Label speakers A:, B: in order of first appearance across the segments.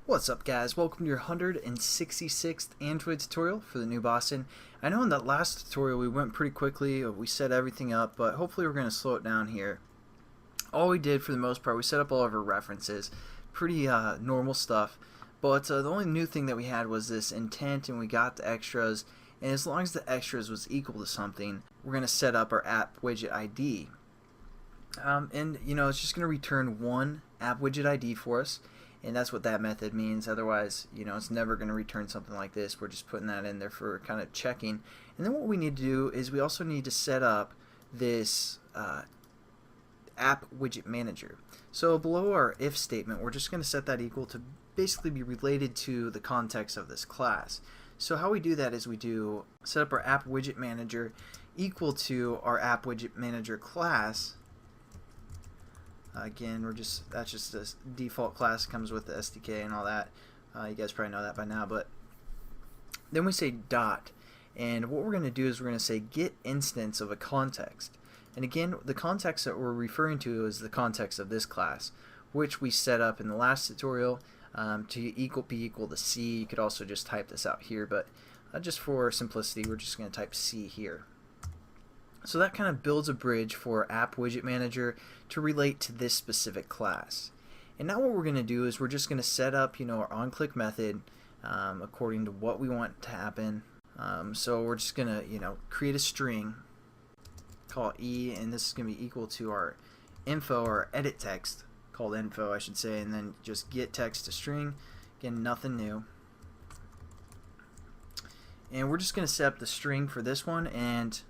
A: What's up, guys? Welcome to your 166th Android tutorial for the new Boston. I know in that last tutorial we went pretty quickly, we set everything up, but hopefully we're going to slow it down here. All we did for the most part, we set up all of our references, pretty normal stuff, but the only new thing that we had was this intent, and we got the extras, and as long as the extras was equal to something, we're going to set up our app widget ID. And you know, it's just going to return one app widget ID for us. And that's what that method means. Otherwise, you know, it's never going to return something like this. We're just putting that in there for kind of checking. And then what we need to do is we also need to set up this app widget manager. So below our if statement, we're just going to set that equal to basically be related to the context of this class. So how we do that is we do set up our app widget manager equal to our app widget manager class. Again, that's just a default class, comes with the SDK and all that. You guys probably know that by now, but then we say dot, and what we're going to do is we're going to say get instance of a context. And again, the context that we're referring to is the context of this class, which we set up in the last tutorial to be equal to C. You could also just type this out here, but just for simplicity, we're just going to type C here. So that kind of builds a bridge for app widget manager to relate to this specific class. And now what we're going to do is we're just going to set up, you know, our onClick method according to what we want to happen. So we're just going to, you know, create a string, call E, and this is going to be equal to our info or edit text, called info I should say, and then just get text to string. Again, nothing new. And we're just going to set up the string for this one, and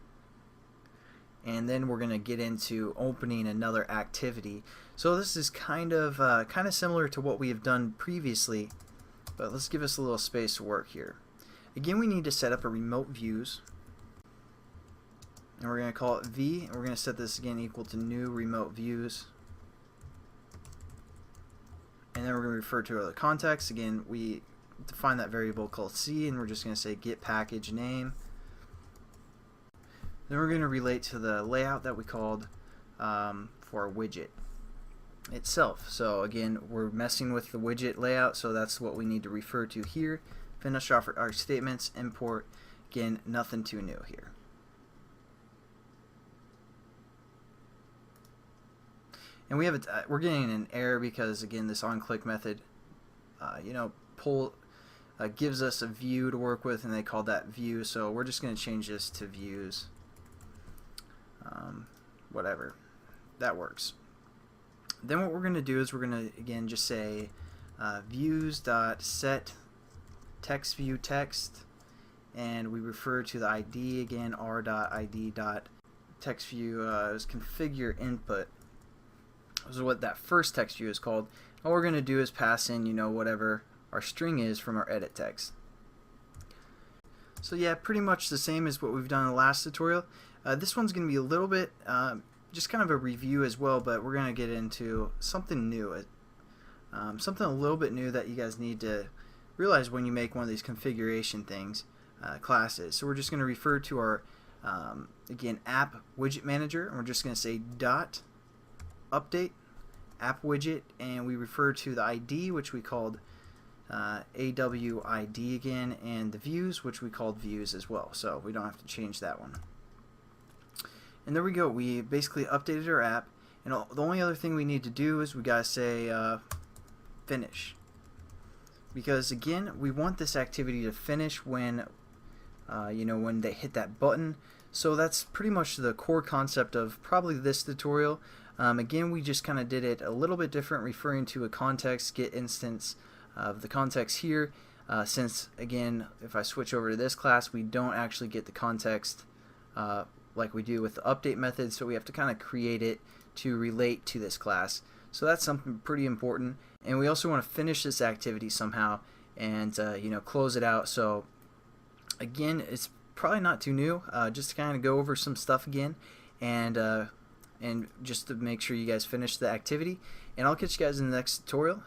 A: then we're going to get into opening another activity. So this is kind of similar to what we have done previously, but let's give us a little space to work here. Again, we need to set up a remote views, and we're going to call it V, and we're going to set this again equal to new remote views, and then we're going to refer to the context. Again, we define that variable called C, and we're just going to say get package name. Then we're going to relate to the layout that we called for our widget itself. So again, we're messing with the widget layout, so that's what we need to refer to here. Finish off our statements, import. Again, nothing too new here. And we have we're getting an error because again, this onClick method, you know, gives us a view to work with, and they call that view. So we're just going to change this to views. Whatever, that works. Then what we're going to do is we're going to again just say views.set text view text, and we refer to the ID again, r.id.text view is configure input. This is what that first text view is called. All we're going to do is pass in, you know, whatever our string is from our edit text. So yeah, pretty much the same as what we've done in the last tutorial. This one's going to be a little bit just kind of a review as well, but we're going to get into something new, something a little bit new that you guys need to realize when you make one of these configuration things, classes. So we're just going to refer to our again app widget manager, and we're just going to say dot update app widget, and we refer to the ID, which we called AWID again, and the views, which we called views as well, so we don't have to change that one. And there we go, we basically updated our app, and the only other thing we need to do is we gotta say finish, because again, we want this activity to finish when you know, when they hit that button. So that's pretty much the core concept of probably this tutorial. Again, we just kind of did it a little bit different, referring to a context, get instance of the context here, since again, if I switch over to this class, we don't actually get the context like we do with the update method, so we have to kind of create it to relate to this class. So that's something pretty important, and we also want to finish this activity somehow and you know, close it out. So again, it's probably not too new, just to kind of go over some stuff again, and just to make sure you guys finish the activity, and I'll catch you guys in the next tutorial.